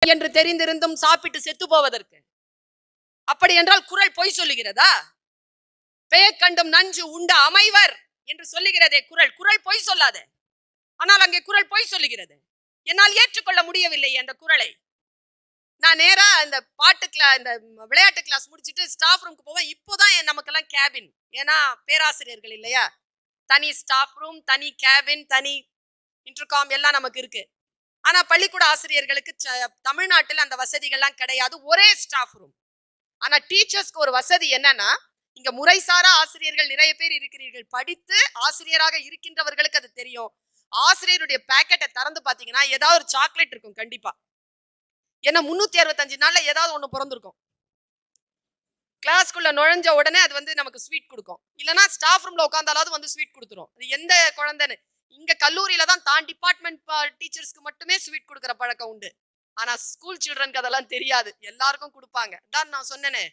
என்று தெரிந்திருந்தும் சாப்பிட்டு செத்து போவதற்கு. அப்படி என்றால் குறள் பொய் சொல்லுகிறதா? பேய்கண்டும் நஞ்சு உண்ட அமைவர் என்று சொல்லுகிறதே குறள். குறள் பொய் சொல்லாதே. ஆனால் அங்கே குறள் பொய் சொல்லுகிறது. என்னால் ஏற்றுக்கொள்ள முடியவில்லை அந்த குறளை. நான் நேரா இந்த இந்த விளையாட்டு கிளாஸ் முடிச்சுட்டு ஸ்டாஃப் ரூமுக்கு போவேன். இப்போதான் நமக்கெல்லாம் கேபின். ஏன்னா பேராசிரியர்கள் இல்லையா, தனி ஸ்டாஃப் ரூம், தனி கேபின், தனி இன்டர்காம் எல்லாம் நமக்கு இருக்கு. ஆனா பள்ளிக்கூட ஆசிரியர்களுக்கு தமிழ்நாட்டில் அந்த வசதிகள்லாம் கிடையாது. ஒரே ஸ்டாஃப் ரூம். ஆனா டீச்சர்ஸ்க்கு ஒரு வசதி என்னன்னா, இங்க முறைசாரா ஆசிரியர்கள் நிறைய பேர் இருக்கிறீர்கள். படித்து ஆசிரியராக இருக்கின்றவர்களுக்கு அது தெரியும். ஆசிரியருடைய பேக்கெட்டை திறந்து பாத்தீங்கன்னா ஏதாவது ஒரு சாக்லேட் இருக்கும் கண்டிப்பா. ஏன்னா 365 நாள்ல ஏதாவது ஒண்ணு பிறந்திருக்கும். கிளாஸ்க்குள்ள நுழைஞ்ச உடனே அது நமக்கு ஸ்வீட் கொடுக்கும். இல்லைன்னா ஸ்டாஃப் ரூம்ல உட்காந்தாலாவது ஸ்வீட் கொடுத்துரும். அது எந்த குழந்தைன்னு இங்க கல்லூரியில தான் டிபார்ட்மெண்ட் டீச்சர்ஸ்க்கு மட்டுமே ஸ்வீட் கொடுக்குற பழக்கம் உண்டு. ஆனா ஸ்கூல் சில்ட்ரனுக்கு அதெல்லாம் தெரியாது. எல்லாருக்கும் கொடுப்பாங்க. தான் நான் சொன்னேனே,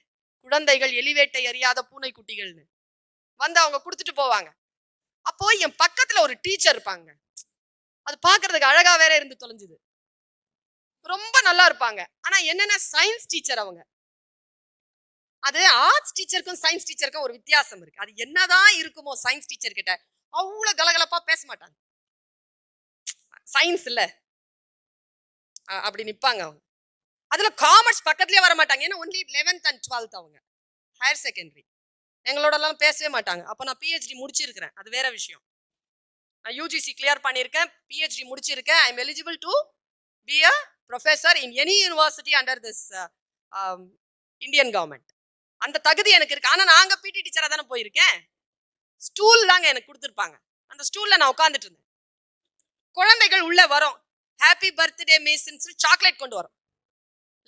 குழந்தைகள் எலிவேட்டை அறியாத பூனை குட்டிகள்னு அவங்க கொடுத்துட்டு போவாங்க. அப்போ என் பக்கத்துல ஒரு டீச்சர் இருப்பாங்க. அது பாக்குறதுக்கு அழகா வேற இருந்து தொலைஞ்சுது. ரொம்ப நல்லா இருப்பாங்க. ஆனா என்னன்னா சயின்ஸ் டீச்சர் அவங்க. அது ஆர்ட்ஸ் டீச்சருக்கும் சயின்ஸ் டீச்சருக்கும் ஒரு வித்தியாசம் இருக்கு. அது என்னதான் இருக்குமோ சயின்ஸ் டீச்சர் கிட்ட அவ்வளவு கலகலப்பா பேச மாட்டாங்க. சயின்ஸ் இல்ல அப்படி நிப்பாங்க அவங்க. அதுல காமர்ஸ் பக்கத்துலயே வர மாட்டாங்க. ஏன்னா ஒன்லி 11th and 12th அவங்க ஹையர் செகண்டரி. எங்களோட எல்லாம் பேசவே மாட்டாங்க. அப்ப நான் பிஹெச்டி முடிச்சிருக்கிறேன். அது வேற விஷயம். நான் யூஜிசி கிளியர் பண்ணியிருக்கேன், பிஹெச்டி முடிச்சிருக்கேன். I am eligible to be a professor in any university under this Indian government. அந்த தகுதி எனக்கு இருக்கு. ஆனா நாங்க பிடி டீச்சரா தானே போயிருக்கேன். ஸ்டூல் தாங்க எனக்கு கொடுத்துருப்பாங்க. அந்த ஸ்டூல்ல நான் உட்காந்துட்டு இருந்தேன். குழந்தைகள் உள்ள வரும். ஹாப்பி பர்த்டே மிஸ் சாக்லேட் கொண்டு வரும்.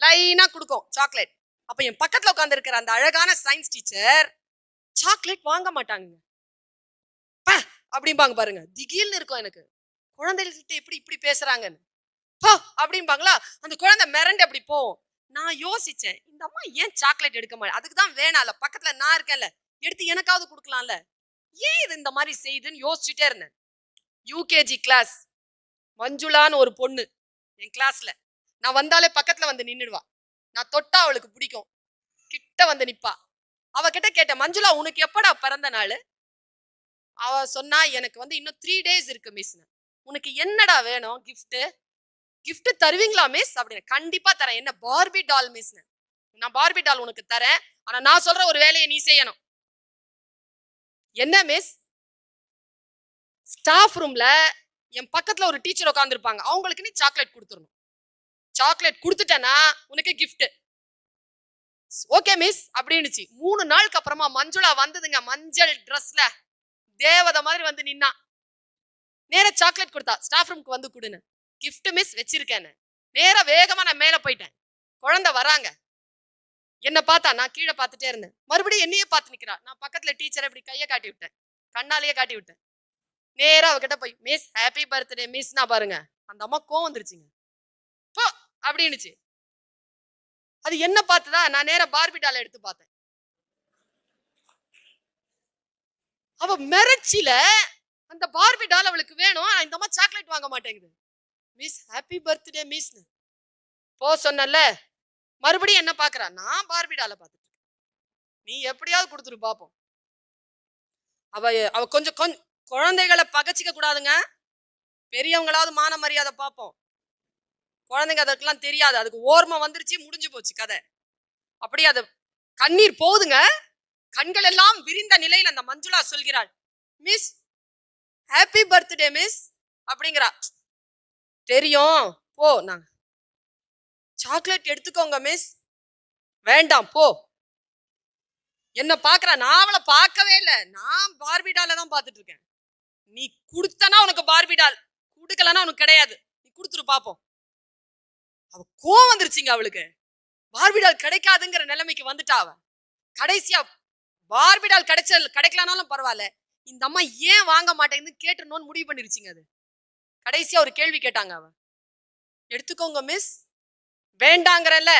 லைனா கொடுக்கும் சாக்லேட். அப்ப என் பக்கத்துல உட்கார்ந்து இருக்கிற அந்த அழகான சயின்ஸ் டீச்சர் சாக்லேட் வாங்க மாட்டாங்க. அப்படிம்பாங்க பாருங்க. திகில்னு இருக்கும் எனக்கு. குழந்தைகிட்ட எப்படி இப்படி பேசுறாங்கன்னு அப்படிம்பாங்களா. அந்த குழந்தை மிரண்டு அப்படி போவோம். நான் யோசிச்சேன், இந்த அம்மா ஏன் சாக்லேட் எடுக்க மாட்டேன்? அதுக்குதான் வேணாம்ல, பக்கத்துல நான் இருக்கேன்ல, எடுத்து எனக்காவது கொடுக்கலாம்ல, ஏன் இது இந்த மாதிரி செய்யுதுன்னு யோசிச்சுட்டே இருந்தேன். யூகேஜி கிளாஸ் மஞ்சுளான்னு ஒரு பொண்ணு என் கிளாஸ்ல. நான் வந்தாலே பக்கத்துல வந்து நின்னுடுவா. நான் தொட்டா அவளுக்கு பிடிக்கும். கிட்ட வந்து நிப்பா. அவகிட்ட கேட்டேன், மஞ்சுளா உனக்கு எப்படா பிறந்த நாள்? அவ சொன்னா, எனக்கு இன்னும் 3 days இருக்கு மிஸ். உனக்கு என்னடா வேணும்? கிஃப்ட் தருவீங்களா மிஸ் அப்படின்னு. கண்டிப்பா தரேன். என்ன பார்பி டால் மிஸ்? நான் பார்பி டால் உனக்கு தரேன். ஆனா நான் சொல்ற ஒரு வேலையை நீ செய்யணும். என்ன மிஸ்? ஸ்டாஃப் ரூம்ல என் பக்கத்துல ஒரு டீச்சர் உட்கார்ந்துருப்பாங்க. அவங்களுக்கு நீ சாக்லேட் கொடுத்துடணும். சாக்லேட் கொடுத்துட்டேன்னா உனக்கு கிஃப்ட். Okay miss அப்படின்னுச்சு. 3 நாளுக்கு அப்புறமா மஞ்சுளா வந்ததுங்க. மஞ்சள் ட்ரெஸ்ல தேவதை மாதிரி வந்து நின்னா. நேரா சாக்லேட் கொடுத்தா. ஸ்டாஃப் ரூமுக்கு வந்து கொடுன்னு. கிஃப்ட் மிஸ் வச்சிருக்கேன்னு. நேரா வேகமா நான் மேல போயிட்டேன். குழந்தை வராங்க. என்ன பார்த்தா, நான் கீழே பார்த்துட்டே இருந்தேன். மறுபடியும் என்னையே பார்த்து நிக்கிறா. நான் பக்கத்துல டீச்சரை இப்படி கையை காட்டி விட்டேன். கண்ணாலேயே காட்டி விட்டேன். நேரா அவகிட்ட போய் மிஸ் ஹாப்பி பர்த்டே மிஸ்னா பாருங்க. அந்த அம்மா கோவம் வந்துருச்சுங்க. அப்படின்னுச்சு. அது என்ன பார்த்துதான் நான் நேரா பார்பி டால் எடுத்து பார்த்தேன். அவ மிரட்சியில அந்த பார்பி டால் அவளுக்கு வேணும். இந்த அம்மா சாக்லேட் வாங்க மாட்டேங்குது. மிஸ் ஹாப்பி பர்த்டே மிஸ் போ சொன்னல. மறுபடியும் என்ன பாக்குறா? நான் பார்பி டால பார்த்துட்டு இருக்கேன். நீ எப்படியாவது கொடுத்துட்டு பாப்போம். அவ கொஞ்சம் குழந்தைகளை பகச்சிக்க கூடாதுங்க. பெரியவங்களாவது மான மரியாதை பார்ப்போம். குழந்தைங்க அதற்கெல்லாம் தெரியாது. அதுக்கு ஓர்மை வந்துருச்சு, முடிஞ்சு போச்சு கதை. அப்படி அது கண்ணீர் போகுதுங்க. கண்கள் எல்லாம் விரிந்த நிலையில் அந்த மஞ்சுளா சொல்கிறாள், மிஸ் ஹாப்பி பர்த்டே மிஸ் அப்படிங்கிறா. தெரியும் போ. நான் சாக்லேட் எடுத்துக்கோங்க மிஸ். வேண்டாம் போ. என்ன பாக்குறா? நான் அவளை பார்க்கவே இல்லை. நான் பார்பி டால தான் பார்த்துட்டு இருக்கேன். நீ கொடுத்தனா உனக்கு பார்பி டால், கொடுக்கலன்னா உனக்கு கிடையாது. நீ கொடுத்துட்டு பாப்போம். அவ கோவம் வந்துருச்சுங்க அவளுக்கு. பார்பி டால் கிடைக்காதுங்கிற நிலைமைக்கு வந்துட்டா அவ. கடைசியா பார்பி டால் கிடைக்கலனாலும் பரவாயில்ல, இந்த அம்மா ஏன் வாங்க மாட்டேங்குதுன்னு கேட்டுறணும்னு முடிவு பண்ணிருச்சுங்க. அது கடைசியா ஒரு கேள்வி கேட்டாங்க. அவ எடுத்துக்கோங்க மிஸ். வேண்டாங்கிறல்ல.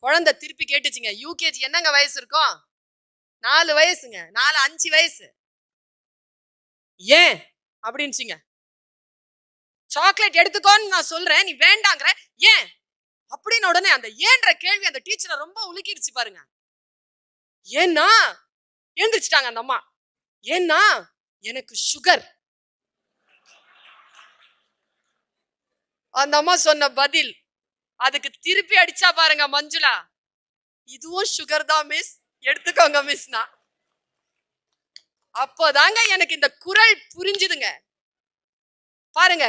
குழந்தை திருப்பி கேட்டுச்சுங்க. யூகேஜி என்னங்க வயசு இருக்கும்? 4 வயசுங்க. 4 5 வயசு. ஏன் அப்படின்னுச்சுங்க. சாக்லேட் எடுத்துக்கோன்னு நான் சொல்றேன், நீ வேண்டாங்கிற. ஏன்? சொன்ன உடனே அந்த ஏன்ற கேள்வி அந்த டீச்சரை ரொம்ப உலுக்கிடுச்சு பாருங்க. ஏன்னா எழுந்திரிச்சிட்டாங்க அந்த அம்மா. ஏன்னா எனக்கு சுகர். அந்த அம்மா சொன்ன பதில் அதுக்கு திருப்பி அடிச்சா பாருங்க மஞ்சுளா, இதுவும் சுகர் தான் மிஸ், எடுத்துக்கோங்க மிஸ்னா. அப்போதாங்க எனக்கு இந்த குரல் புரிஞ்சுதுங்க. பாருங்க,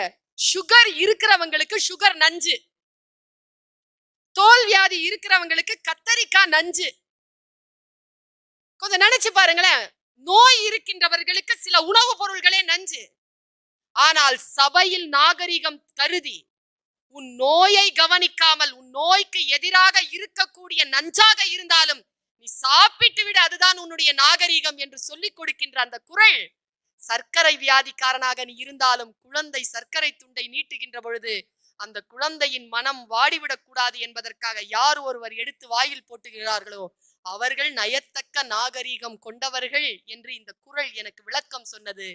சுகர் இருக்கிறவங்களுக்கு சுகர் நஞ்சு, தோல் வியாதி இருக்கிறவங்களுக்கு கத்தரிக்காய் நஞ்சு. கொஞ்சம் நினைச்சு பாருங்களேன், நோய் இருக்கின்றவர்களுக்கு சில உணவுப் பொருள்களே நஞ்சு. ஆனால் சபையில் நாகரிகம் கருதி உன் நோயை கவனிக்காமல் உன் நோய்க்கு எதிராக இருக்கக்கூடிய நஞ்சாக இருந்தாலும் நீ சாப்பிட்டு விட, அதுதான் உன்னுடைய நாகரிகம் என்று சொல்லிக் கொடுக்கின்ற அந்த குரல், சர்க்கரை வியாதிக்காரனாக நீ இருந்தாலும் குழந்தை சர்க்கரை துண்டை நீட்டுகின்ற பொழுது அந்த குழந்தையின் மனம் வாடிவிடக் கூடாது என்பதற்காக யார் ஒருவர் எடுத்து வாயில் போட்டுகிறார்களோ அவர்கள் நயத்தக்க நாகரிகம் கொண்டவர்கள் என்று இந்த குரல் எனக்கு விளக்கம் சொன்னது.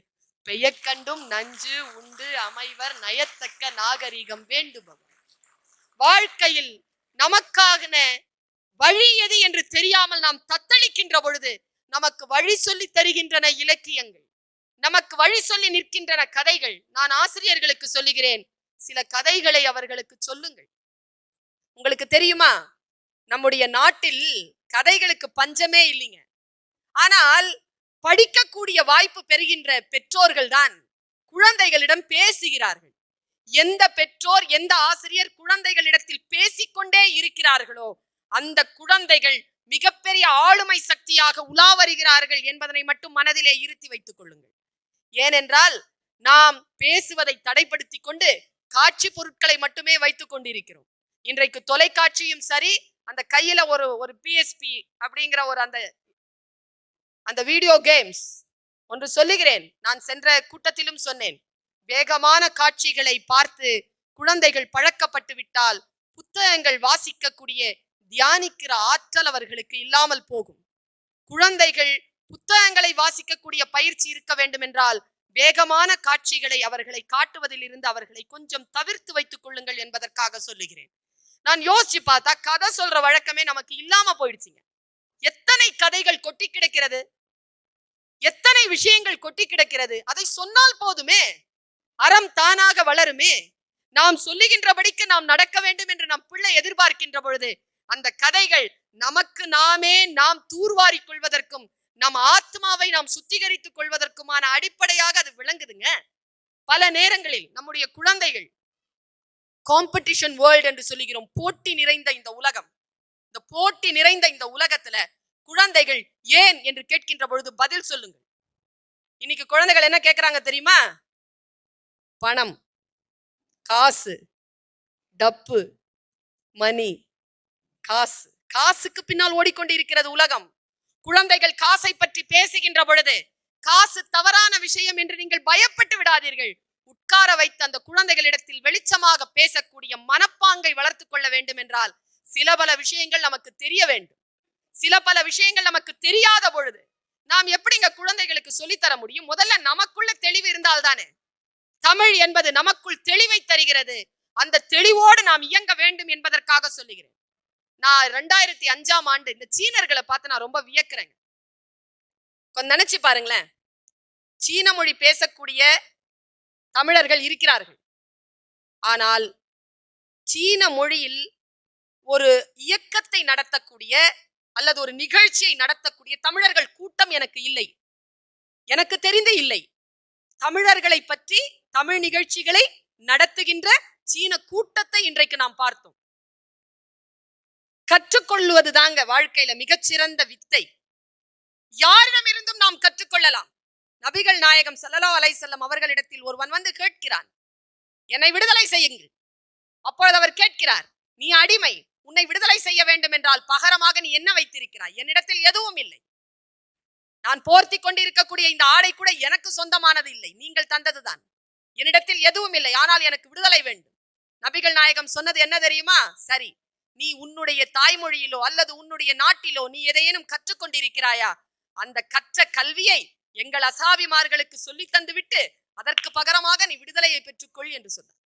பெயக்கண்டும் நஞ்சு உண்டு அமைவர் நயத்தக்க நாகரிகம் வேண்டுபவர். வாழ்க்கையில் நமக்காக வழி எது என்று தெரியாமல் நாம் தத்தளிக்கின்ற பொழுது நமக்கு வழி சொல்லி தருகின்றன இலக்கியங்கள், நமக்கு வழி சொல்லி நிற்கின்றன கதைகள். நான் ஆசிரியர்களுக்கு சொல்லுகிறேன், சில கதைகளை அவர்களுக்கு சொல்லுங்கள். உங்களுக்கு தெரியுமா, நம்முடைய நாட்டில் கதைகளுக்கு பஞ்சமே இல்லைங்க. ஆனால் படிக்கக்கூடிய வாய்ப்பு பெறுகின்ற பெற்றோர்கள் தான் குழந்தைகளிடம் பேசுகிறார்கள். எந்த பெற்றோர் எந்த ஆசிரியர் குழந்தைகளிடத்தில் பேசிக்கொண்டே இருக்கிறார்களோ அந்த குழந்தைகள் மிகப்பெரிய ஆளுமை சக்தியாக உலா வருகிறார்கள் என்பதனை மட்டும் மனதிலே இருத்தி வைத்துக் கொள்ளுங்கள். ஏனென்றால் நாம் பேசுவதை தடைப்படுத்தி கொண்டு காட்சி பொருட்களை மட்டுமே வைத்துக் கொண்டிருக்கிறோம். இன்றைக்கு தொலைக்காட்சியும் சரி, அந்த கையில ஒரு பிஎஸ்பி அப்படிங்கிற ஒரு அந்த வீடியோ கேம்ஸ் ஒன்று சொல்லுகிறேன். நான் சென்ற கூட்டத்திலும் சொன்னேன், வேகமான காட்சிகளை பார்த்து குழந்தைகள் பழக்கப்பட்டு விட்டால் புத்தகங்கள் வாசிக்கக்கூடிய தியானிக்கிற ஆற்றல் அவர்களுக்கு இல்லாமல் போகும். குழந்தைகள் புத்தகங்களை வாசிக்கக்கூடிய பயிற்சி இருக்க வேண்டும் என்றால் வேகமான காட்சிகளை அவர்களை காட்டுவதில் இருந்து அவர்களை கொஞ்சம் தவிர்த்து வைத்துக் கொள்ளுங்கள் என்பதற்காக சொல்லுகிறேன். நான் யோசிச்சு பார்த்தா கதை சொல்ற வழக்கமே நமக்கு இல்லாம போயிடுச்சுங்க. எத்தனை கதைகள் கொட்டி கிடக்கிறது, எத்தனை விஷயங்கள் கொட்டி கிடக்கிறது. அதை சொன்னால் போதுமே, அறம் தானாக வளருமே. நாம் சொல்லுகின்றபடிக்கு நாம் நடக்க வேண்டும் என்று நம் பிள்ளை எதிர்பார்க்கின்ற பொழுது அந்த கதைகள் நமக்கு நாம் தூர்வாரிக் கொள்வதற்கும் நம் ஆத்மாவை நாம் சுத்திகரித்துக் கொள்வதற்குமான அடிப்படையாக அது விளங்குதுங்க. பல நேரங்களில் நம்முடைய குழந்தைகள் காம்படிஷன் வேர்ல்ட் என்று சொல்லுகிறோம், போட்டி நிறைந்த இந்த உலகம். இந்த போட்டி நிறைந்த இந்த உலகத்துல குழந்தைகள் ஏன் என்று கேட்கின்ற பொழுது பதில் சொல்லுங்கள். இன்னைக்கு குழந்தைகள் என்ன கேட்கிறாங்க தெரியுமா? பணம், காசு, டப்பு, மணி, காசு. காசுக்கு பின்னால் ஓடிக்கொண்டிருக்கிறது உலகம். குழந்தைகள் காசை பற்றி பேசுகின்ற பொழுது காசு தவறான விஷயம் என்று நீங்கள் பயப்பட்டு விடாதீர்கள். உட்கார வைத்து அந்த குழந்தைகளிடத்தில் வெளிச்சமாக பேசக்கூடிய மனப்பாங்கை வளர்த்துக் கொள்ள வேண்டும் என்றால் சில பல விஷயங்கள் நமக்கு தெரிய வேண்டும். சில பல விஷயங்கள் நமக்கு தெரியாத பொழுது நாம் எப்படிங்க குழந்தைகளுக்கு சொல்லித்தர முடியும்? முதல்ல நமக்குள்ள தெளிவு இருந்தால் தானே. தமிழ் என்பது நமக்குள் தெளிவை தருகிறது. அந்த தெளிவோடு நாம் இயங்க வேண்டும் என்பதற்காக சொல்லுகிறேன். நான் 2005ஆம் ஆண்டு இந்த சீனர்களை பார்த்து நான் ரொம்ப வியக்கிறேங்க. கொஞ்சம் நினைச்சு பாருங்களேன், சீன மொழி பேசக்கூடிய தமிழர்கள் இருக்கிறார்கள். ஆனால் சீன மொழியில் ஒரு இயக்கத்தை நடத்தக்கூடிய அல்லது ஒரு நிகழ்ச்சியை நடத்தக்கூடிய தமிழர்கள் கூட்டம் எனக்கு இல்லை, எனக்கு தெரிந்து இல்லை. தமிழர்களை பற்றி தமிழ் நிகழ்ச்சிகளை நடத்துகின்ற சீன கூட்டத்தை இன்றைக்கு நாம் பார்த்தோம். கற்றுக்கொள்வது தாங்க வாழ்க்கையில மிகச்சிறந்த வித்தை. யாரிடமிருந்தும் நாம் கற்றுக்கொள்ளலாம். நபிகள் நாயகம் ஸல்லல்லாஹு அலைஹி வஸல்லம் அவர்களிடத்தில் ஒருவன் வந்து கேட்கிறான், என்னை விடுதலை செய்யுங்கள். அப்பொழுது அவர் கேட்கிறார், நீ அடிமை, உன்னை விடுதலை செய்ய வேண்டும் என்றால் பகரமாக நீ என்ன வைத்திருக்கிறாய்? என்னிடத்தில் எதுவும் இல்லை. நான் போர்த்தி கொண்டிருக்கக்கூடிய இந்த ஆடை கூட எனக்கு சொந்தமானது இல்லை, நீங்கள் தந்ததுதான். என்னிடத்தில் எதுவும் இல்லை, ஆனால் எனக்கு விடுதலை வேண்டும். நபிகள் நாயகம் சொன்னது என்ன தெரியுமா? சரி, நீ உன்னுடைய தாய்மொழியிலோ அல்லது உன்னுடைய நாட்டிலோ நீ எதையேனும் கற்றுக்கொண்டிருக்கிறாயா? அந்த கற்ற கல்வியை எங்கள் அசாபிமார்களுக்கு சொல்லி தந்து விட்டு அதற்கு பகரமாக நீ விடுதலையை பெற்றுக்கொள் என்று சொன்னார்.